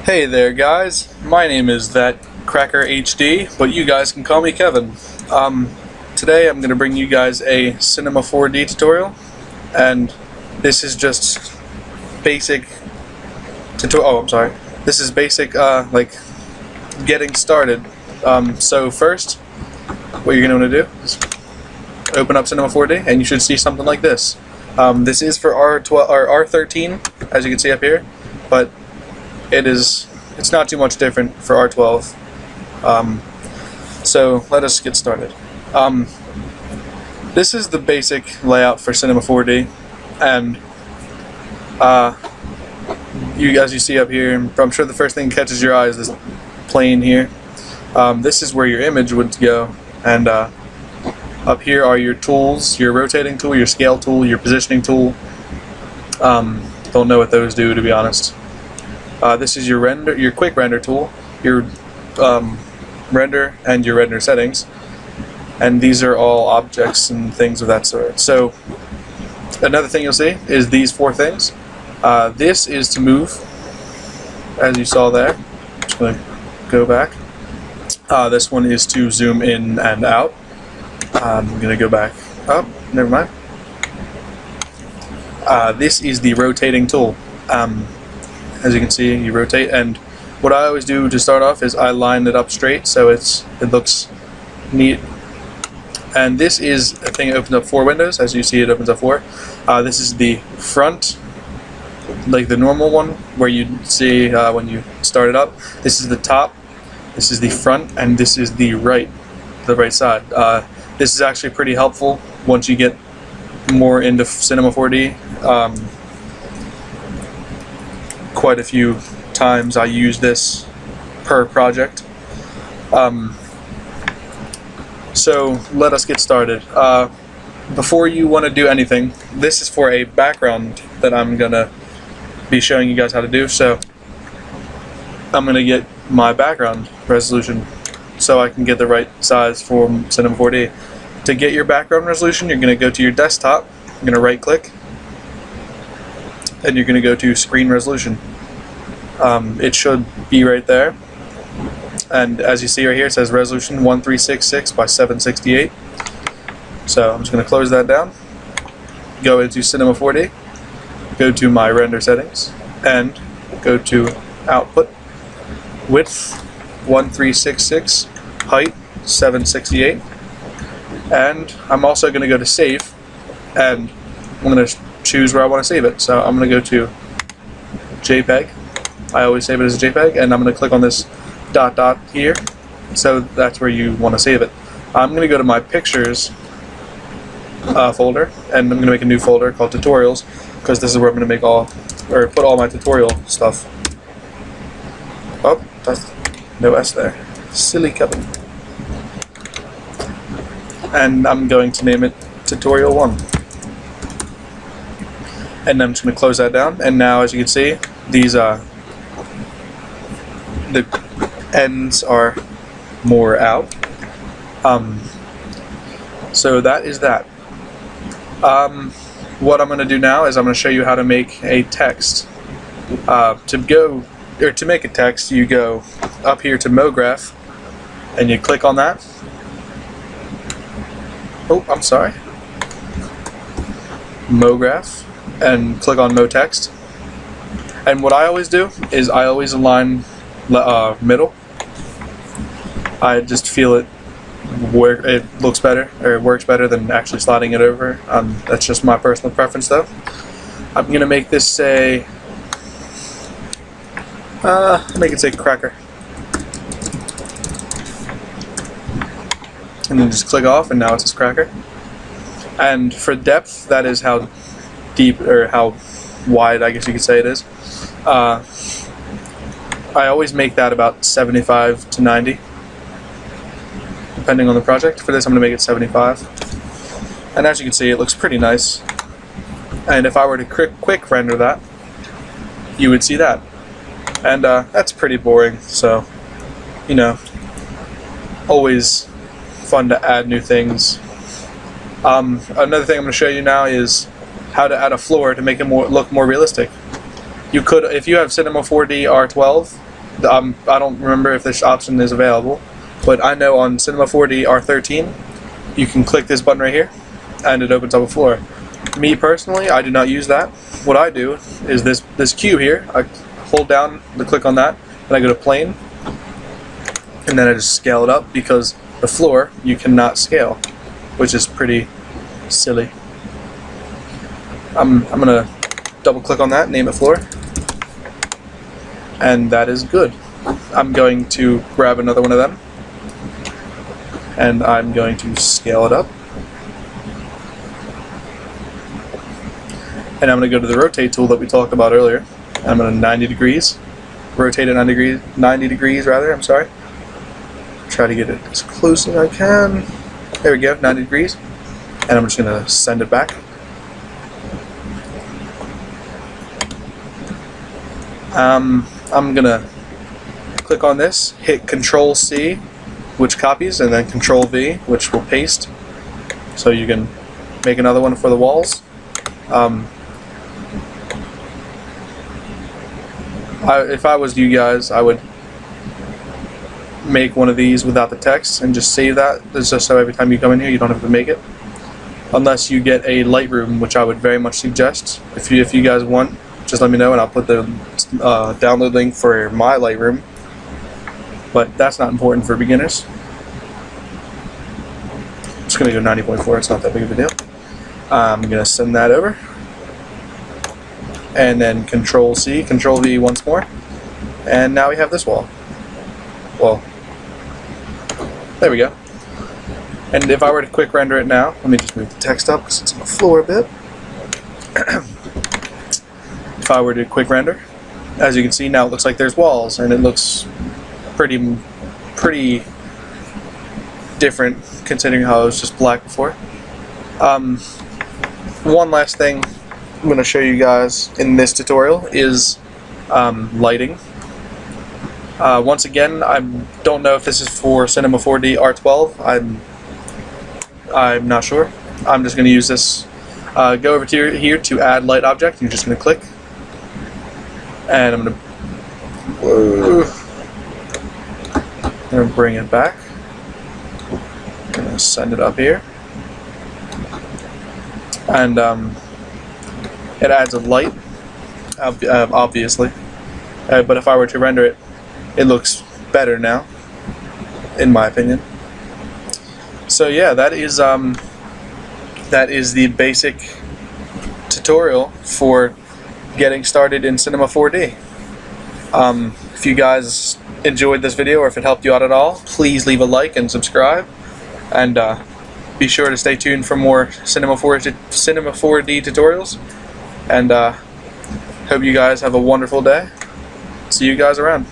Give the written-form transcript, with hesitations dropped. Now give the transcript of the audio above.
Hey there guys, my name is That Cracker HD, but you guys can call me Kevin. Today I'm going to bring you guys a Cinema 4D tutorial, and this is just basic This is basic, like, getting started. So first, what you're going to want to do is open up Cinema 4D, and you should see something like this. This is for R12 or R13, as you can see up here, but it's not too much different for R12. So let us get started. This is the basic layout for Cinema 4D, and as you see up here, I'm sure the first thing that catches your eye is this plane here. This is where your image would go, and up here are your tools, your rotating tool, your scale tool, your positioning tool. Don't know what those do, to be honest. This is your quick render tool, your render and your render settings, and these are all objects and things of that sort. So another thing you'll see is these four things. This is to move, as you saw there. I'm just going to go back. This one is to zoom in and out. I'm going to go back up. Never mind. This is the rotating tool. As you can see, you rotate, and what I always do to start off is I line it up straight so it looks neat. And this is a thing that opens up 4 windows. As you see, it opens up 4. This is the front, like the normal one where you see when you start it up. This is the top, this is the front, and this is the right side. This is actually pretty helpful once you get more into Cinema 4D. Quite a few times I use this per project. So let us get started. Before you want to do anything, this is for a background that I'm gonna be showing you guys how to do. So I'm gonna get my background resolution so I can get the right size for Cinema 4D. To get your background resolution, you're gonna go to your desktop, you're gonna right click, and you're going to go to screen resolution. It should be right there, and as you see right here, it says resolution 1366 by 768. So I'm just going to close that down, go into Cinema 4D, go to my render settings, and go to output, width 1366, height 768, and I'm also going to go to save, and I'm going to choose where I want to save it. So I'm going to go to JPEG. I always save it as a JPEG, and I'm going to click on this dot here. So that's where you want to save it. I'm going to go to my pictures folder, and I'm going to make a new folder called tutorials, because this is where I'm going to make put all my tutorial stuff. Oh, that's no S there. Silly Kevin. And I'm going to name it Tutorial 1. And I'm just going to close that down, and now as you can see, these the ends are more out. So that is that. What I'm going to do now is I'm going to show you how to make a text. To make a text, you go up here to MoGraph, and you click on that. Oh, I'm sorry. MoGraph. And click on Mo Text. And what I always do is I always align middle. I just feel it looks better, or it works better than actually sliding it over. That's just my personal preference, though. I'm gonna make this say, make it say Cracker, and then just click off, and now it says Cracker. And for depth, that is how deep or how wide, I guess you could say it is. I always make that about 75 to 90, depending on the project. For this, I'm going to make it 75. And as you can see, it looks pretty nice. And if I were to quick render that, you would see that. And that's pretty boring, so, you know, always fun to add new things. Another thing I'm going to show you now is how to add a floor to make it look more realistic. You could, if you have Cinema 4D R12, I don't remember if this option is available, but I know on Cinema 4D R13 you can click this button right here and it opens up a floor. Me personally, I do not use that. What I do is this cube here, I hold down the click on that and I go to plane, and then I just scale it up, because the floor you cannot scale, which is pretty silly. I'm gonna double click on that, name it floor, and that is good. I'm going to grab another one of them and I'm going to scale it up, and I'm going to go to the rotate tool that we talked about earlier. I'm going to 90 degrees, rotate it 90 degrees rather, I'm sorry. Try to get it as close as I can. There we go, 90 degrees. And I'm just going to send it back. I'm going to click on this, hit Control C, which copies, and then Control V, which will paste. So you can make another one for the walls. If I was you guys, I would make one of these without the text and just save that. It's just so every time you come in here you don't have to make it, unless you get a Lightroom, which I would very much suggest. If you guys want, just let me know and I'll put the download link for my Lightroom, but that's not important for beginners. I'm just going to go 90.4, it's not that big of a deal. I'm going to send that over, and then Control C, Control V once more, and now we have this wall. Well, there we go. And if I were to quick render it now, let me just move the text up because it's on the floor a bit. If I were to quick render, as you can see now, it looks like there's walls, and it looks pretty different considering how it was just black before. One last thing I'm going to show you guys in this tutorial is lighting. Once again, I don't know if this is for Cinema 4D R12. I'm not sure. I'm just going to use this. Go over to here to add light object. You're just going to click, and I'm going to bring it back. I'm going to send it up here, and it adds a light, obviously. But if I were to render it, it looks better now, in my opinion. So yeah, that is the basic tutorial for getting started in Cinema 4D. If you guys enjoyed this video, or if it helped you out at all, please leave a like and subscribe, and be sure to stay tuned for more Cinema 4D tutorials. And hope you guys have a wonderful day. See you guys around.